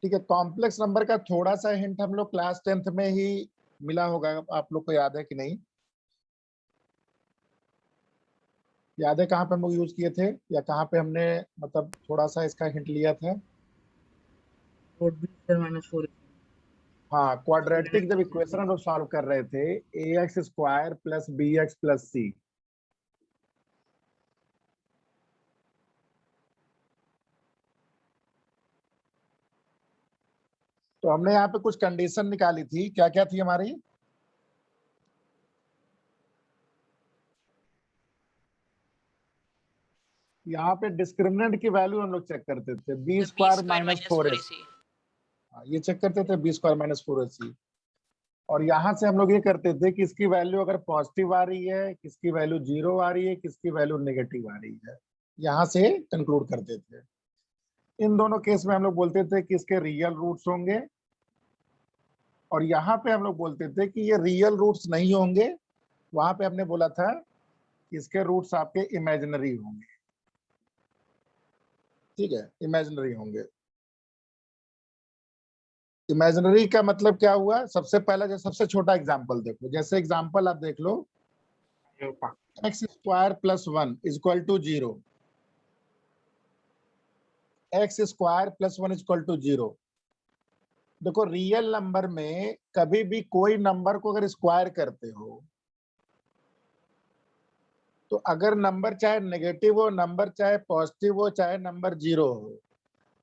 ठीक है, complex number का थोड़ा सा हिंट हम लोग क्लास 10th में ही मिला होगा, आप लोग को याद है कि नहीं? याद है कहाँ पे हम लोग यूज किए थे, या कहाँ पे हमने मतलब थोड़ा सा इसका हिंट लिया था? हाँ, क्वाड्रेटिक जब इक्वेशन हम लोग सॉल्व कर रहे थे, ax square plus bx plus c। तो हमने यहाँ पे कुछ कंडीशन निकाली थी, क्या क्या थी हमारी? यहाँ पे डिस्क्रिमिनेंट की वैल्यू हम लोग चेक करते थे, बी स्क्वायर माइनस 4ac। ये चेक करते थे बी स्क्वायर माइनस 4ac। और यहाँ से हम लोग ये करते थे कि इसकी वैल्यू अगर पॉजिटिव आ रही है, किसकी वैल्यू 0 आ रही है, किसकी वैल्यू नेगेटिव आ रही है, यहाँ से कंक्लूड करते थे। इन दोनों केस में हम लोग बोलते थे कि इसके रियल रूट्स होंगे, और यहाँ पे हम लोग बोलते थे कि ये रियल रूट्स नहीं होंगे। वहां पे हमने बोला था कि इसके रूट्स आपके इमेजिनरी होंगे। ठीक है, इमेजिनरी होंगे। इमेजिनरी का मतलब क्या हुआ? सबसे पहला जो सबसे छोटा एग्जांपल देखो, जैसे एग्जांपल आप देख लो, x square plus 1 is equal to 0। X square plus 1 is equal to 0। देखो, रियल नंबर में कभी भी कोई नंबर को अगर स्क्वायर करते हो, तो अगर नंबर चाहे नेगेटिव हो, नंबर चाहे पॉजिटिव हो, चाहे नंबर 0 हो,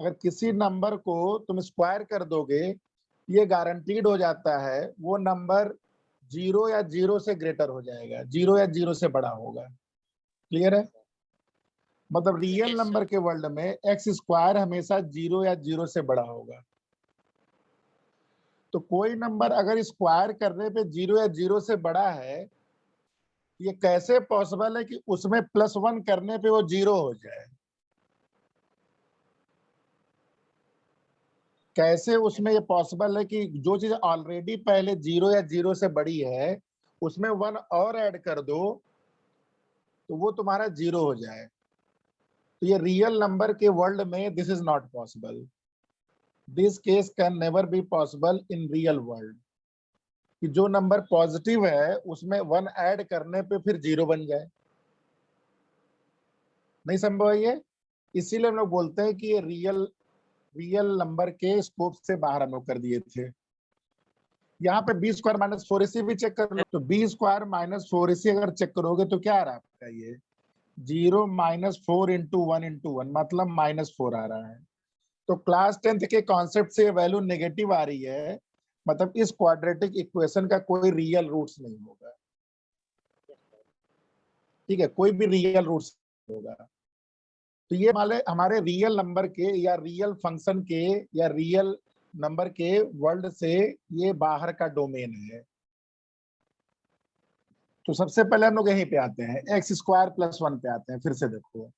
अगर किसी नंबर को तुम स्क्वायर कर दोगे, ये गारंटीड हो जाता है वो नंबर 0 या 0 से ग्रेटर हो जाएगा, 0 या 0 से बड़ा होगा। क्लियर है? मतलब रियल नंबर के वर्ल्ड में एक्स स्क्वायर हमेशा 0 या 0 से बड़ा होगा। तो कोई नंबर अगर स्क्वायर करने पे 0 या 0 से बड़ा है, ये कैसे पॉसिबल है कि उसमें +1 करने पे वो 0 हो जाए? कैसे उसमें ये पॉसिबल है कि जो चीज ऑलरेडी पहले 0 या 0 से बड़ी है, उसमें 1 और ऐड कर दो तो वो तुम्हारा 0 हो जाए? तो ये रियल नंबर के वर्ल्ड में this is not possible. This case can never be possible in real world, कि जो नंबर पॉजिटिव है उसमें 1 ऐड करने पे फिर 0 बन जाए। नहीं संभव है ये। इसीलिए हम लोग बोलते हैं कि ये रियल नंबर के स्कोप से बाहर हम लोग कर दिए थे। यहाँ पे बी स्क्वायर माइनस 4ac भी चेक कर लो, तो बी स्क्वायर माइनस 4ac अगर चेक करोगे तो क्या आ रहा है आपका? ये 0 माइनस 4 इंटू 1 इंटू 1 मतलब -4 आ रहा है। तो क्लास 10th के कॉन्सेप्ट से वैल्यू नेगेटिव आ रही है, मतलब इस क्वाड्रेटिक इक्वेशन का कोई रियल रूट्स नहीं होगा। ठीक है, कोई भी रियल रूट्स होगा। तो ये हमारे रियल नंबर के या रियल फंक्शन के या रियल नंबर के वर्ल्ड से ये बाहर का डोमेन है। तो सबसे पहले हम लोग यहीं पे आते हैं, एक्स स्क्वायर प्लस 1 पे आते हैं। फिर से देखो,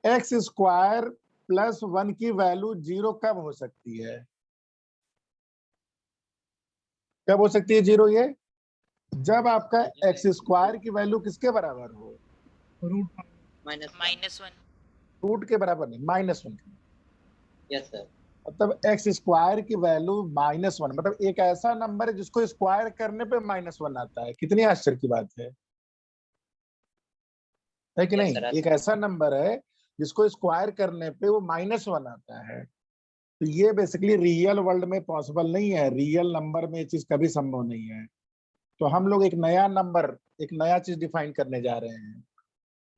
एक्स स्क्वायर प्लस 1 की वैल्यू 0 कब हो सकती है? कब हो सकती है 0? ये जब आपका एक्स स्क्वायर की वैल्यू किसके बराबर हो? -1। रूट के बराबर नहीं, -1। Yes sir. मतलब एक्स स्क्वायर की वैल्यू -1, मतलब एक ऐसा नंबर है जिसको स्क्वायर करने पे -1 आता है। कितनी आश्चर्य की बात है कि नहीं? एक ऐसा नंबर है जिसको स्क्वायर करने पे वो -1 आता है। तो ये बेसिकली रियल वर्ल्ड में पॉसिबल नहीं है, रियल नंबर में ये चीज कभी संभव नहीं है। तो हम लोग एक नया नंबर, एक नया चीज डिफाइन करने जा रहे हैं।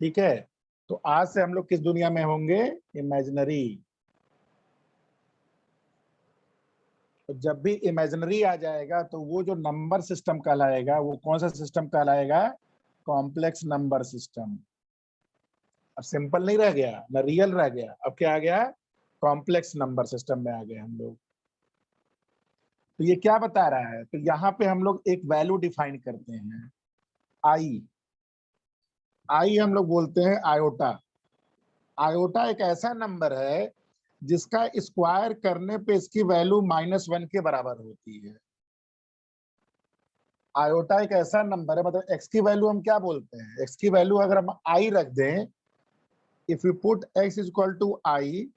ठीक है, तो आज से हम लोग किस दुनिया में होंगे? इमेजिनरी। तो जब भी इमेजिनरी आ जाएगा तो वो जो नंबर सिस्टम कहलाएगा वो कौन सा सिस्टम कहलाएगा? Complex number system. अब सिंपल नहीं रह गया, ना रियल रह गया, अब क्या आ गया? कॉम्प्लेक्स नंबर सिस्टम में आ गए हम लोग। तो ये क्या बता रहा है? तो यहाँ पे हम लोग एक वैल्यू डिफाइन करते हैं, आई। आई हम लोग बोलते हैं आयोटा। आयोटा एक ऐसा नंबर है जिसका स्क्वायर करने पे इसकी वैल्यू -1 के बराबर होती है। आयोटा एक ऐसा नंबर है, मतलब एक्स की वैल्यू हम क्या बोलते हैं? एक्स की वैल्यू अगर हम आई रख दें, if you put x is equal to i,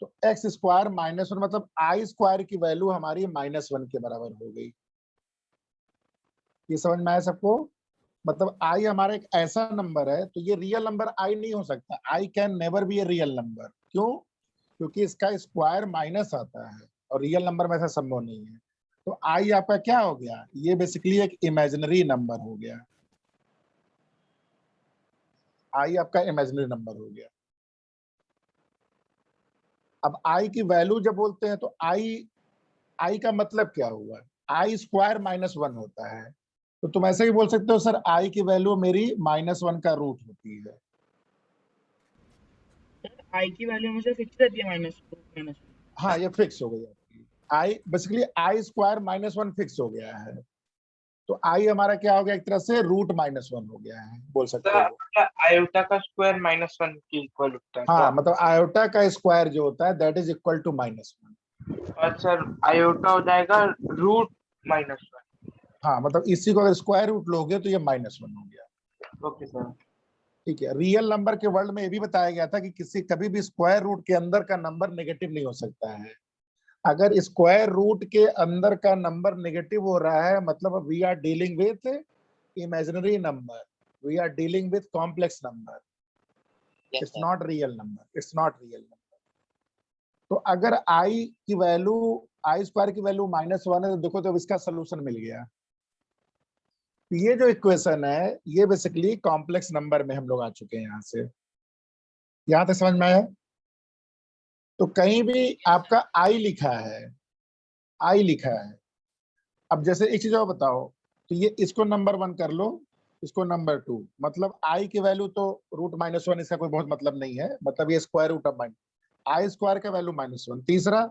तो एक्स स्क्वायर माइनस वन मतलब आई स्क्वायर की वैल्यू हमारी -1 के बराबर हो गई। ये समझ में आया सबको? मतलब आई हमारा एक ऐसा नंबर है, तो ये रियल नंबर आई नहीं हो सकता। I can never be a real number. क्यों? क्योंकि इसका स्क्वायर माइनस आता है और रियल नंबर में ऐसा संभव नहीं है। तो आई आपका क्या हो गया? ये बेसिकली एक इमेजिनरी नंबर हो गया। आई आपका इमेजिनरी नंबर हो गया। अब आई की वैल्यू जब बोलते हैं तो आई का मतलब क्या हुआ? आई स्क्वायर -1 होता है। तो तुम ऐसे ही बोल सकते हो सर आई की वैल्यू मेरी -1 का रूट होती है। आई की वैल्यू हमेशा फिक्स रहती है -1। हाँ, ये फिक्स हो गई आपकी। I basically I square -1 fix हो गया है। तो आई हमारा क्या हो गया? एक तरह से रूट -1 हो गया है, बोल सकते हो। आयोटा का स्क्वायर -1 के इक्वल होता है हाँ, क्या? मतलब आयोटा का स्क्वायर जो होता है दैट इज इक्वल टू -1। और सर आयोटा हो जाएगा रूट -1। हाँ, मतलब इसी को अगर स्क्वायर रूट लोगे तो ये -1 हो गया। Okay sir. ठीक है। रियल नंबर के वर्ल्ड में ये भी बताया गया था कि किसी कभी भी स्क्वायर रूट के अंदर का नंबर नेगेटिव नहीं हो सकता है। अगर स्क्वायर रूट के अंदर का नंबर नेगेटिव हो रहा है मतलब we are dealing with imaginary number, we are dealing with complex number, Yes, it's sir. Not real number, it's not real number. तो अगर आई की वैल्यू आई स्क्वायर की वैल्यू -1 है तो देखो तो इसका सोल्यूशन मिल गया। ये जो इक्वेशन है ये बेसिकली कॉम्प्लेक्स नंबर में हम लोग आ चुके हैं। यहां से यहां तक समझ में आया? तो कहीं भी आपका आई लिखा है, आई लिखा है। अब जैसे एक चीज और बताओ, तो ये इसको नंबर 1 कर लो, इसको नंबर 2, मतलब आई की वैल्यू तो रूट -1, इसका कोई बहुत मतलब नहीं है, मतलब ये square root of i square का वैल्यू -1। तीसरा,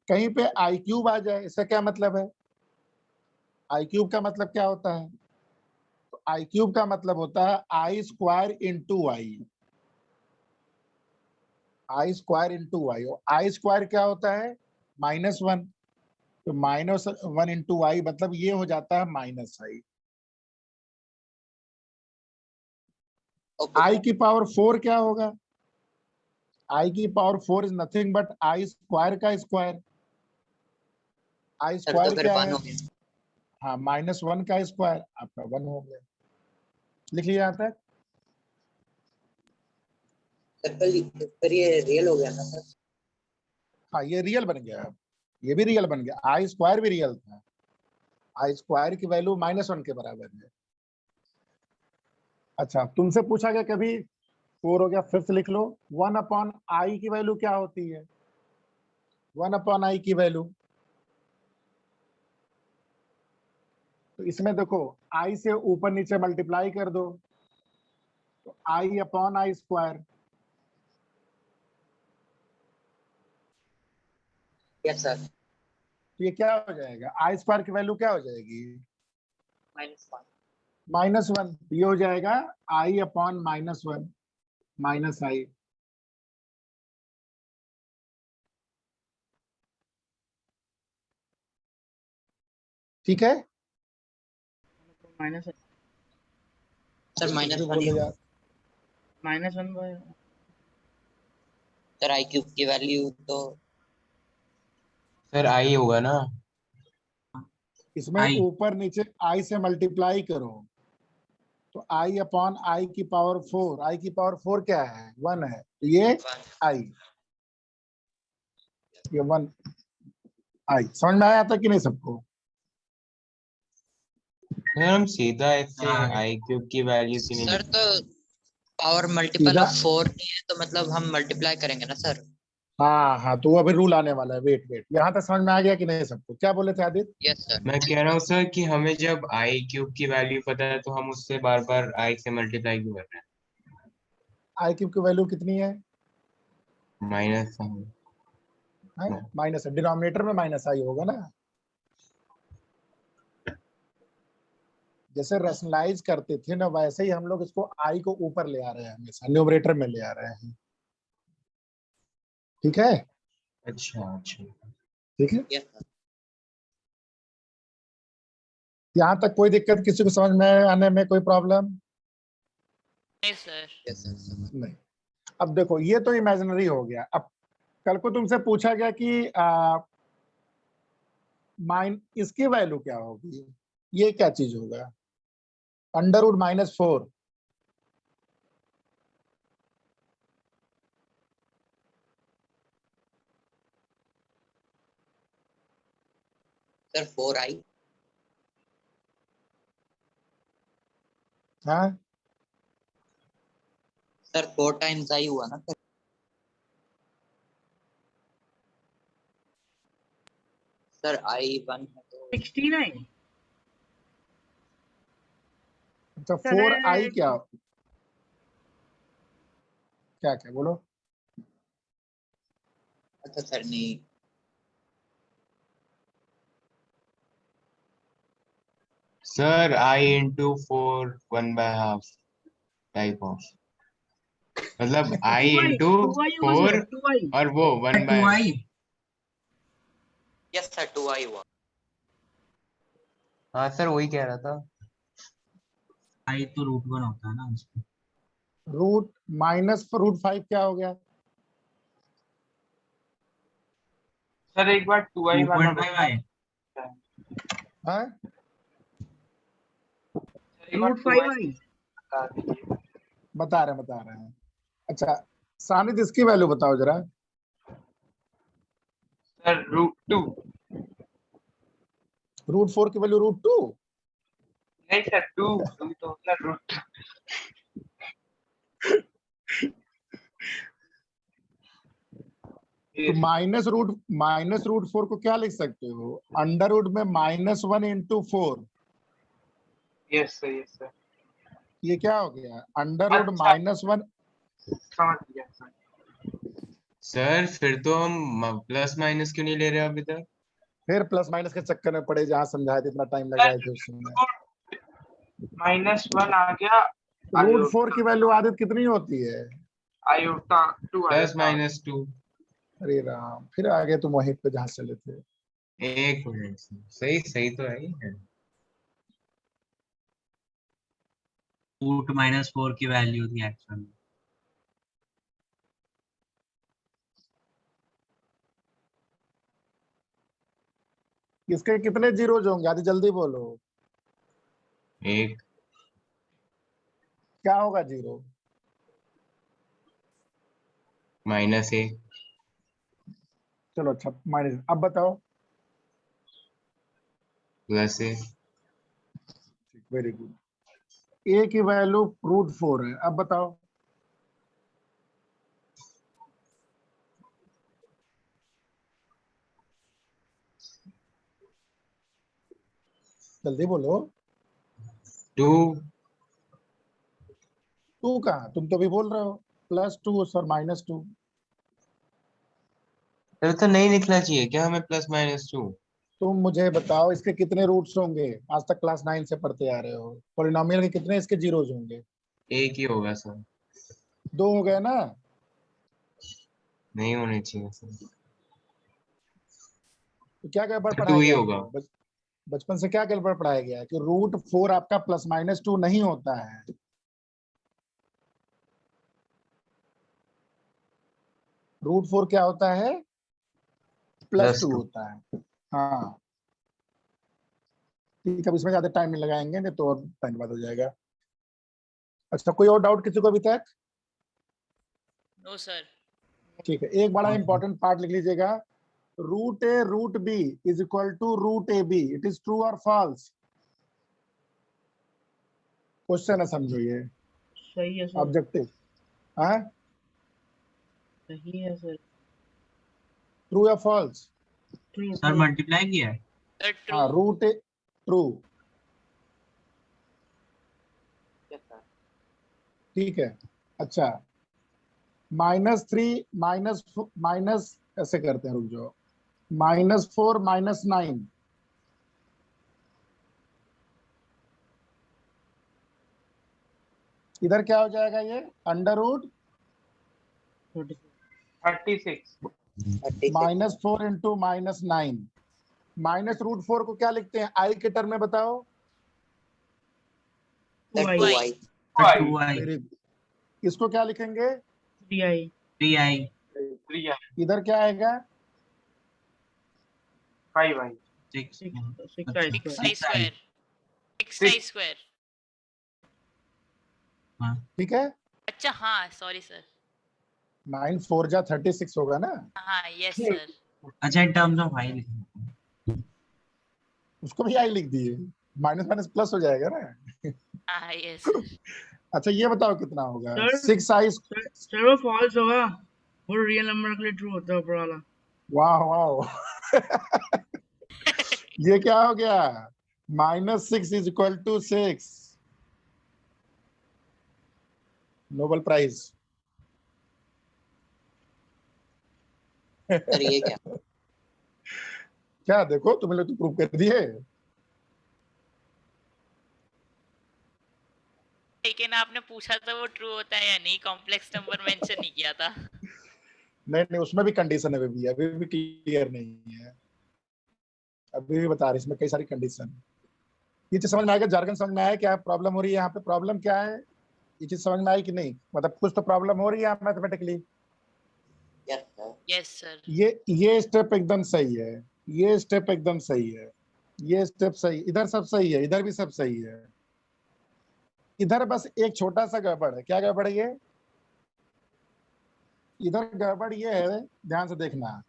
कहीं पे आई क्यूब आ जाए, इसका क्या मतलब है? आई क्यूब का मतलब क्या होता है? तो आई क्यूब का मतलब होता है आई स्क्वायर इंटू आई, आई स्क्वायर इंटू आई। और आई स्क्वायर क्या होता है? -1। तो -1 इंटू आई मतलब ये हो जाता है -i। Okay, I sir. की पावर 4 क्या होगा? आई की power 4 is nothing but I square का स्क्वायर। आई सर तो स्क्वायर फिर क्या 1 है? हो गया। हाँ, -1 का स्क्वायर आपका 1 हो गया। लिख लिया यहाँ तक? सर फिर ये रियल हो गया ना सर? हाँ, ये रियल बन गया। ये भी रियल बन गया। आई स्क्वायर भी रियल था। आई स्क्वायर की वैल्यू -1 के बराबर है। अच्छा, तुमसे पूछा गया कभी 4 हो गया, फिफ्थ लिख लो। 1/i की वैल्यू क्या होती है? 1/i की वैल्यू, तो इसमें देखो i से ऊपर नीचे मल्टीप्लाई कर दो तो i/i स्क्वायर। Yes sir. तो ये क्या हो जाएगा? आई स्क्वायर की वैल्यू क्या हो जाएगी? -1। -1। ये हो जाएगा i/-1 -i। ठीक है? माइनस सर कुछ भी -1 बोलो ही होगा। यार। -1 सर आई क्यूब की वैल्यू तो सर आई होगा ना? इसमें आई ऊपर नीचे i से मल्टीप्लाई करो तो i/i की पावर 4, i की पावर 4 क्या है? 1 है, तो ये 1। i, ये 1 i। समझ में आया था कि नहीं सबको? सर हम सीधा ऐसे आई क्यूब की वैल्यू की नहीं सर लिख तो पावर मल्टीपल सीधा, ऑफ 4 नहीं है तो मतलब हम मल्टीप्लाई करेंगे ना सर? हाँ हाँ, तो वो अभी रूल आने वाला है। वेट वेट, यहाँ तक समझ में आ गया कि नहीं सबको? क्या बोले थे आदित्य? Yes sir. मैं कह रहा हूँ सर कि हमें जब आई क्यूब की वैल्यू पता है तो हम उससे बार बार आई से मल्टीप्लाई क्यों कर रहे आई क्यूब की वैल्यू कितनी है? हैं? माइनस माइनस, डिनोमिनेटर में -i होगा ना। जैसे रैशनलाइज करते थे ना वैसे ही हम लोग इसको i को ऊपर ले आ रहे हैं, हमेशा न्यूमरेटर में ले आ रहे हैं। ठीक है? अच्छा अच्छा। ठीक है, यस सर। यहाँ तक कोई दिक्कत किसी को समझ में आने में कोई प्रॉब्लम? नहीं सर। Yes sir. नहीं। अब देखो ये तो इमेजिनरी हो गया। अब कल को तुमसे पूछा गया कि इसकी वैल्यू क्या होगी, ये क्या चीज होगा, अंडर रूट -4। Sir 4i। हाँ सर 4 टाइम्स i हुआ ना सर। सर i 1 है तो 69। अच्छा, सर 4i क्या क्या क्या बोलो। अच्छा सर नहीं। Sir I into 4 1/2 type of, मतलब I 2i into 2i होगा 4 सर 2i। और वो 1 by 2i। Yes sir 2i हुआ। हाँ सर वही कह रहा था। i तो √1 होता है ना उसमें। रूट -√5 क्या हो गया। सर एक बार 2i वाला 2.5i। हाँ सर एक बार रूट 2i 5i। बता दीजिए। बता रहे हैं। अच्छा सानिद, इसकी वैल्यू बताओ जरा। सर √2। √4 की वैल्यू √2। नहीं सर 2 तो होता √2। तो -√4 को क्या लिख सकते हो, अंडर रूट में -1 into 4। Yes sir. ये क्या हो गया, अंडर रूट अच्छा। -1। समझ गया सर। सर फिर तो हम प्लस माइनस क्यों नहीं ले रहे अभी तक। फिर प्लस माइनस के चक्कर में पड़े, जहां समझाए थे इतना टाइम लगाए थे उसमें। -1 आ गया। √4 की वैल्यू आदित कितनी होती है। Iota 2 plus iota. -2। अरे राम, फिर आगे तुम वहीं पे जहां चले थे। एक मिनट, सही सही तो है ही है। √-4 की वैल्यू थी एक्चुअल में। इसके कितने जीरोज होंगे, आदि जल्दी बोलो। एक। क्या होगा जीरो। -1। चलो अच्छा, माइनस। अब बताओ। +1। Very good. ए की वैल्यू √4 है, अब बताओ। जल्दी बोलो। 2। 2 कहाँ, तुम तो भी बोल रहे हो +2 सर -2। फिर तो नहीं लिखना चाहिए क्या हमें +-2। तुम मुझे बताओ इसके कितने रूट्स होंगे, आज तक क्लास 9 से पढ़ते आ रहे हो। पॉलिनोमियल के कितने इसके जीरोज होंगे। एक ही होगा सर। 2 हो गए ना। नहीं होने चाहिए सर। तो क्या गड़बड़ 2 पढ़ाया ही गया होगा। आपको, बचपन से क्या गड़बड़ पढ़ाया गया है कि √4 आपका +-2 नहीं होता है। √4 क्या होता है, +2 +2। होता है। हाँ ठीक है, अब इसमें ज्यादा टाइम नहीं लगाएंगे, नहीं तो और टाइम बाद हो जाएगा। अच्छा कोई और डाउट किसी को अभी तक। No sir. ठीक है, एक बड़ा इंपॉर्टेंट पार्ट लिख लीजिएगा। √a√b is equal to √ab। It is true और फॉल्स। क्वेश्चन है, समझो ये सही है सर। ऑब्जेक्टिव। हाँ सही है सर। ट्रू या false. True sir true. Multiply किया है। हाँ √a ट्रू। ठीक है। अच्छा -3 माइनस ऐसे करते हैं, रुक जाओ। -4 -9। इधर क्या हो जाएगा, ये अंडर रूट 36। -4 इंटू -9। -√4 को क्या लिखते हैं आई के टर्म में, बताओ। 2i 2i। Very good. इसको क्या लिखेंगे, 3i 3i। 3 आई इधर क्या आएगा? 5 आई 6 6 अच्छा, आई सिक्स स्क्वायर आई स्क्वायर 6 Six. आई स्क्वायर। हाँ ठीक है, अच्छा हाँ सॉरी सर। 9 4 जा 36 होगा ना, हाँ यस सर। अच्छा इन टर्म्स ऑफ आई लिखना उसको भी आई लिख दिए, माइनस माइनस प्लस हो जाएगा ना। हाँ यस सर। अच्छा ये बताओ कितना होगा? सर 6 आई, सर वो फॉल्स होगा, वो रियल नंबर के लिए ट्रू होता है ऊपर वाला। वाह वाह। ये क्या हो गया? -6 is equal to 6, Nobel prize. Sir ये क्या? क्या देखो, तुम लोग तो प्रूव कर दिए। लेकिन आपने पूछा था वो ट्रू होता है या नहीं, कॉम्प्लेक्स नंबर मेंशन नहीं किया था। नहीं नहीं, उसमें भी कंडीशन है, अभी भी क्लियर नहीं है, अभी भी बता रहे, इसमें कई सारी कंडीशन। ये चीज समझ में आएगा, जार्गन समझ में आया क्या प्रॉब्लम हो रही है यहाँ पे? प्रॉब्लम क्या है, ये चीज समझ में आई कि नहीं? मतलब कुछ तो प्रॉब्लम हो रही है mathematically. Yes sir. Yes sir. ये स्टेप एकदम सही है, ये स्टेप एकदम सही है, ये स्टेप सही, इधर सब सही है, इधर भी सब सही है। इधर बस एक छोटा सा गड़बड़ है। क्या गड़बड़ है ये? इधर गड़बड़ ये है, ध्यान से देखना,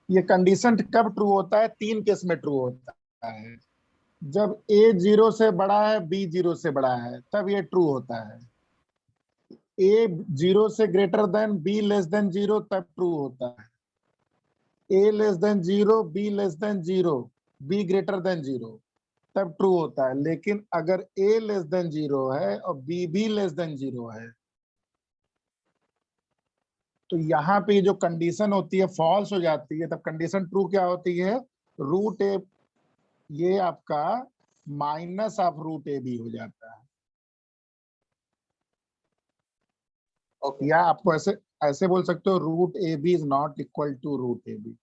ये कंडीशन कब ट्रू होता है? 3 केस में ट्रू होता है। जब a 0 से बड़ा है, b 0 से बड़ा है, तब ये ट्रू होता है। a 0 से greater than b less than 0, तब ट्रू होता है। a less than 0, b less than 0, b greater than 0, तब ट्रू होता है। लेकिन अगर a लेस देन 0 है और b भी लेस देन 0 है, तो यहाँ पे जो कंडीशन होती है फॉल्स हो जाती है। तब कंडीशन ट्रू क्या होती है? रूट ए, ये आपका minus of root a b हो जाता है। ओके। या आपको ऐसे ऐसे बोल सकते हो, root a b is not equal to root a b.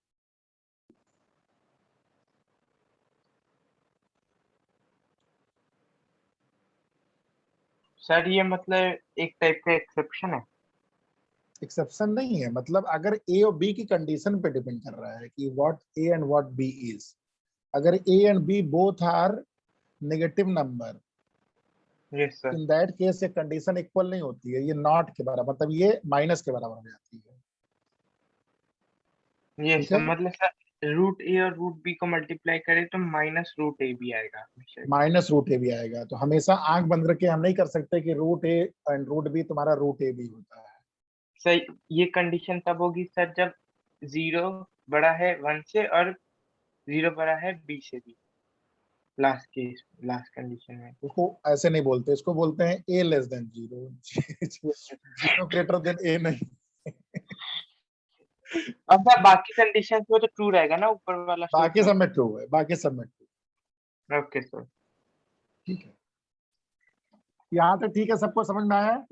Sir ये मतलब एक टाइप का एक्सेप्शन है। एक्सेप्शन नहीं है, मतलब अगर ए और बी की कंडीशन पे डिपेंड कर रहा है कि what a and what b is. अगर a and b both are negative number, yes sir. In that case ये कंडीशन इक्वल नहीं होती है, ये नॉट के बराबर, मतलब ये माइनस के बराबर हो जाती है। यस ठीक सर, है, मतलब सर रूट ए और रूट बी को मल्टीप्लाई करें तो माइनस रूट ए बी आएगा हमेशा। माइनस रूट ए बी आएगा। तो हमेशा आंख बंद करके हम नहीं कर सकते कि root a and root b तुम्हारा रूट ए बी होता है। सर ये कंडीशन तब होगी सर जब 0 बड़ा है 1 से और 0 बड़ा है b से भी, लास्ट कंडीशन में। उसको ऐसे नहीं बोलते, इसको बोलते हैं ए लेस देन 0, 0 ग्रेटर देन ए नहीं। अब सर बाकी कंडीशन में तो ट्रू रहेगा ना ऊपर वाला बाकी सब में ट्रू है, बाकी सब में ट्रू। Okay sir. ठीक है, यहाँ तक ठीक है, सबको समझ में आया है?